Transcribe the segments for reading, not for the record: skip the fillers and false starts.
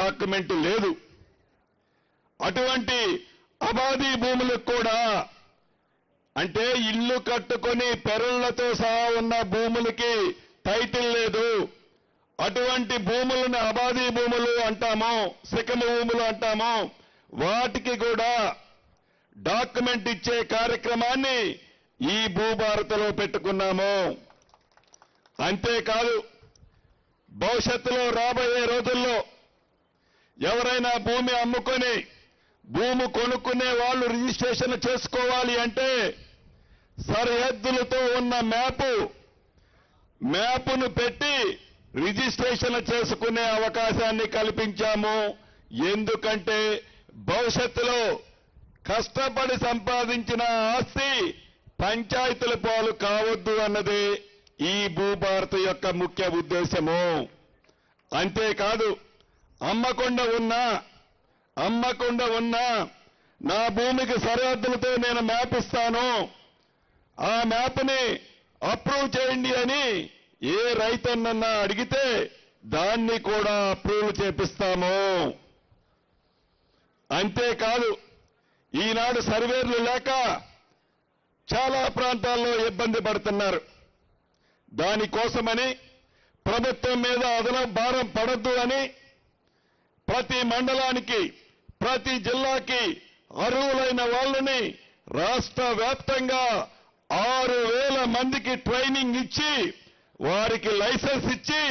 Document లేదు. అటువంటి అబాధీ భూములకు కూడా అంటే ఇల్లు కట్టుకొని పెరళ్లతో సహా ఉన్న భూములకి టైటిల్ లేదు. అటువంటి భూములను అబాధీ భూములు అంటాము, శిఖము భూములు అంటాము. వాటికి కూడా డాక్యుమెంట్ ఇచ్చే కార్యక్రమాన్ని ఈ భూభారతిలో పెట్టుకున్నాము. అంతేకాదు భవిష్యత్తులో రాబోయే రోజుల్లో ఎవరైనా భూమి అమ్ముకొని భూమి కొనుక్కునే వాళ్ళు రిజిస్ట్రేషన్ చేసుకోవాలి అంటే సరిహద్దులతో ఉన్న మ్యాపును పెట్టి రిజిస్ట్రేషన్ చేసుకునే అవకాశాన్ని కల్పించాము. ఎందుకంటే భవిష్యత్తులో కష్టపడి సంపాదించిన ఆస్తి పంచాయతీల పాలు కావద్దు అన్నది ఈ భూభారతి యొక్క ముఖ్య ఉద్దేశము. అంతేకాదు అమ్మకుండా ఉన్నా నా భూమికి సరిహద్దులతో నేను మ్యాప్ ఇస్తాను, ఆ మ్యాప్ని అప్రూవ్ చేయండి అని ఏ రైతన్నన్నా అడిగితే దాన్ని కూడా అప్రూవ్ చేపిస్తాము. అంతేకాదు ఈనాడు సర్వేర్లు లేక చాలా ప్రాంతాల్లో ఇబ్బంది పడుతున్నారు. దానికోసమని ప్రభుత్వం మీద అదనపు భారం పడద్దు అని ప్రతి మండలానికి ప్రతి జిల్లాకి అర్హులైన వాళ్ళని రాష్ట్ర వ్యాప్తంగా 6,000 మందికి ట్రైనింగ్ ఇచ్చి వారికి లైసెన్స్ ఇచ్చి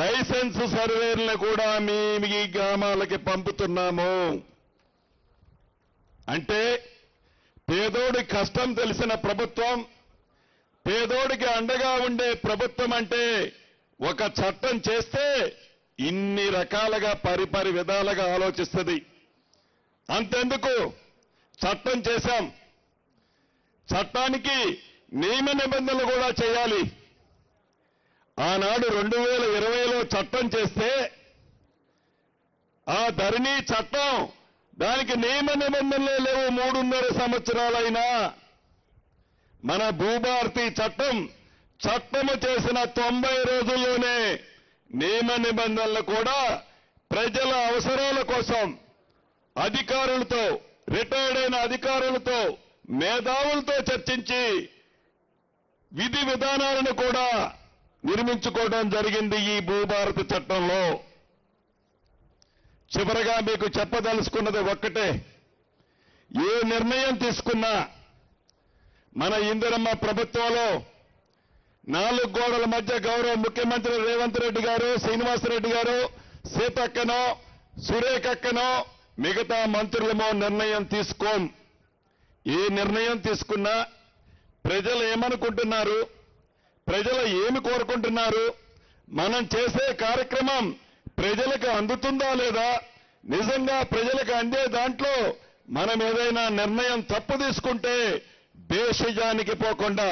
లైసెన్స్ సర్వేర్లను కూడా మీ గ్రామాలకి పంపుతున్నాము. అంటే పేదోడి కష్టం తెలిసిన ప్రభుత్వం, పేదోడికి అండగా ఉండే ప్రభుత్వం అంటే ఒక చట్టం చేస్తే ఇన్ని రకాలుగా పరిపరి విధాలుగా ఆలోచిస్తుంది. అంతెందుకు చట్టం చేశాం, చట్టానికి నియమ నిబంధనలు కూడా చేయాలి. ఆనాడు 2020లో చట్టం చేస్తే ఆ ధరణి చట్టం దానికి నియమ నిబంధనలే లేవు. 3.5 సంవత్సరాలైనా మన భూభారతి చట్టము చేసిన 90 రోజుల్లోనే నియమ నిబంధనలు కూడా ప్రజల అవసరాల కోసం అధికారులతో, రిటైర్డ్ అయిన అధికారులతో, మేధావులతో చర్చించి విధి విధానాలను కూడా నిర్మించుకోవడం జరిగింది ఈ భూభారతి చట్టంలో. చివరగా మీకు చెప్పదలుచుకున్నది ఒక్కటే, ఏ నిర్ణయం తీసుకున్నా మన ఇందిరమ్మ ప్రభుత్వంలో 4 గోడల మధ్య గౌరవ ముఖ్యమంత్రి రేవంత్ రెడ్డి గారు, శ్రీనివాసరెడ్డి గారు, సీతక్కనో సురేఖక్కనో మిగతా మంత్రులమో నిర్ణయం తీసుకోం. ఏ నిర్ణయం తీసుకున్నా ప్రజలు ఏమనుకుంటున్నారు, ప్రజలు ఏమి కోరుకుంటున్నారు, మనం చేసే కార్యక్రమం ప్రజలకు అందుతుందా లేదా, నిజంగా ప్రజలకు అందే దాంట్లో మనం ఏదైనా నిర్ణయం తప్పు తీసుకుంటే దేశజానికి పోకుండా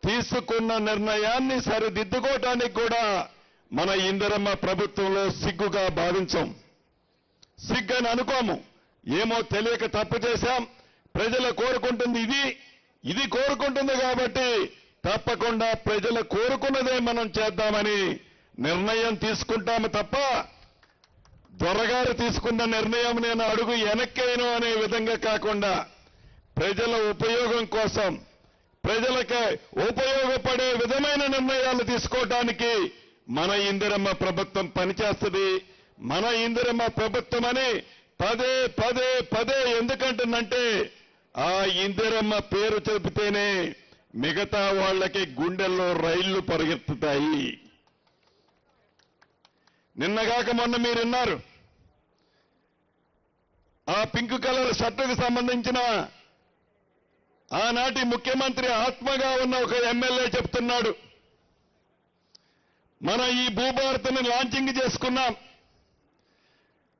తీసుకున్న నిర్ణయాన్ని సరిదిద్దుకోవటానికి కూడా మన ఇందిరమ్మ ప్రభుత్వంలో సిగ్గుగా భావించాం. సిగ్గని అనుకోము. ఏమో తెలియక తప్పు చేశాం, ప్రజలు కోరుకుంటుంది ఇది కోరుకుంటుంది కాబట్టి తప్పకుండా ప్రజలు కోరుకున్నదే మనం చేద్దామని నిర్ణయం తీసుకుంటాము తప్ప దొరగారు తీసుకున్న నిర్ణయం నేను అడుగు వెనక్కేను అనే విధంగా కాకుండా ప్రజల ఉపయోగం కోసం, ప్రజలకు ఉపయోగపడే విధమైన నిర్ణయాలు తీసుకోవడానికి మన ఇందిరమ్మ ప్రభుత్వం పనిచేస్తుంది. మన ఇందిరమ్మ ప్రభుత్వం అని పదే ఎందుకంటుందంటే ఆ ఇందిరమ్మ పేరు చెబితేనే మిగతా వాళ్ళకి గుండెల్లో రైళ్లు పరిగెత్తుతాయి. నిన్నగాక మొన్న మీరున్నారు, ఆ పింక్ కలర్ షర్టుకు సంబంధించిన ఆనాటి ముఖ్యమంత్రి ఆత్మగా ఉన్న ఒక ఎమ్మెల్యే చెప్తున్నాడు, మన ఈ భూభారతిని లాంచింగ్ చేసుకున్నాం,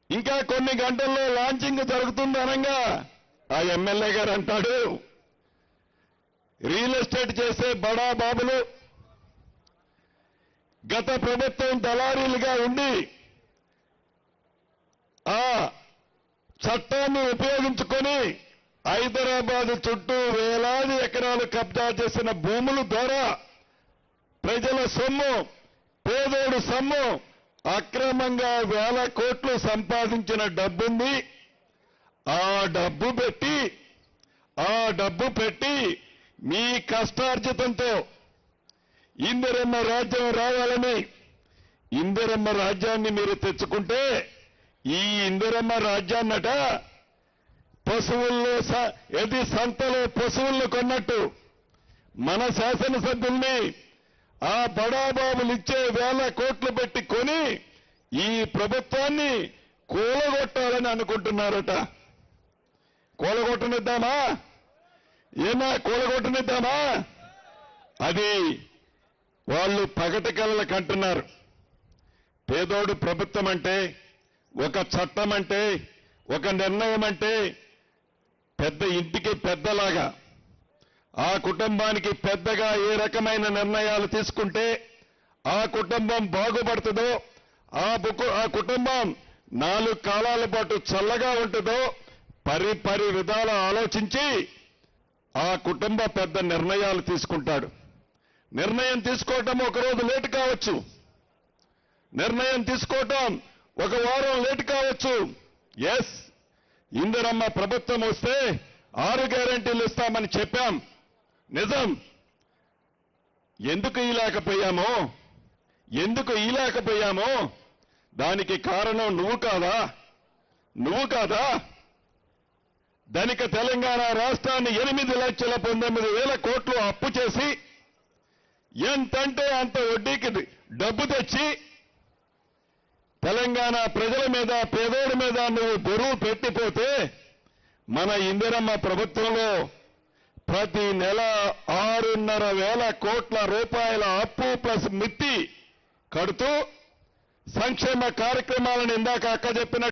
ఇంకా కొన్ని గంటల్లో లాంచింగ్ జరుగుతుంది అనగా ఆ ఎమ్మెల్యే గారు అంటాడు, రియల్ ఎస్టేట్ చేసే బడా బాబులు గత ప్రభుత్వం దళారీలుగా ఉండి ఆ చట్టాన్ని ఉపయోగించుకొని హైదరాబాద్ చుట్టూ వేలాది ఎకరాలు కబ్జా చేసిన భూముల ద్వారా ప్రజల సొమ్ము, పేదోడు సొమ్ము అక్రమంగా వేల కోట్లు సంపాదించిన డబ్బుంది. ఆ డబ్బు పెట్టి మీ కష్టార్జితంతో ఇందిరమ్మ రాజ్యం రావాలని ఇందిరమ్మ రాజ్యాన్ని మీరు తెచ్చుకుంటే ఈ ఇందిరమ్మ రాజ్యాన్నట పశువుల్లో సంతలో పశువులను కొన్నట్టు మన శాసనసభ్యుల్ని ఆ బడాబాబులు ఇచ్చే వేల కోట్లు పెట్టి కొని ఈ ప్రభుత్వాన్ని కూలగొట్టాలని అనుకుంటున్నారట. కూలగొట్టనిద్దామా? కూలగొట్టనిద్దామా? అది వాళ్ళు పగటి కలలకు అంటున్నారు. పేదోడు ప్రభుత్వం అంటే, ఒక చట్టం అంటే, ఒక నిర్ణయం అంటే పెద్ద ఇంటికి పెద్దలాగా, ఆ కుటుంబానికి పెద్దగా ఏ రకమైన నిర్ణయాలు తీసుకుంటే ఆ కుటుంబం బాగుపడుతుందో, ఆ కుటుంబం 4 కాలాల పాటు చల్లగా ఉంటుందో పరి విధాల ఆలోచించి ఆ కుటుంబ పెద్ద నిర్ణయాలు తీసుకుంటాడు. నిర్ణయం తీసుకోవటం ఒకరోజు లేటు కావచ్చు, నిర్ణయం తీసుకోవటం ఒక వారం లేటు కావచ్చు. ఎస్, ఇందిరమ్మ ప్రభుత్వం వస్తే 6 గ్యారెంటీలు ఇస్తామని చెప్పాం, నిజం. ఎందుకు ఇలాకపోయామో దానికి కారణం నువ్వు కాదా? ధనిక తెలంగాణ రాష్ట్రాన్ని 8,19,000 కోట్లు అప్పు చేసి ఎంతంటే అంత వడ్డీకి డబ్బు తెచ్చి తెలంగాణ ప్రజల మీద, పేదోడి మీద నువ్వు బరువు పెట్టిపోతే మన ఇందిరమ్మ ప్రభుత్వంలో ప్రతి నెల 6,500 కోట్ల రూపాయల అప్పు ప్లస్ మిత్తి కడుతూ సంక్షేమ కార్యక్రమాలను ఇందాక అక్క చెప్పిన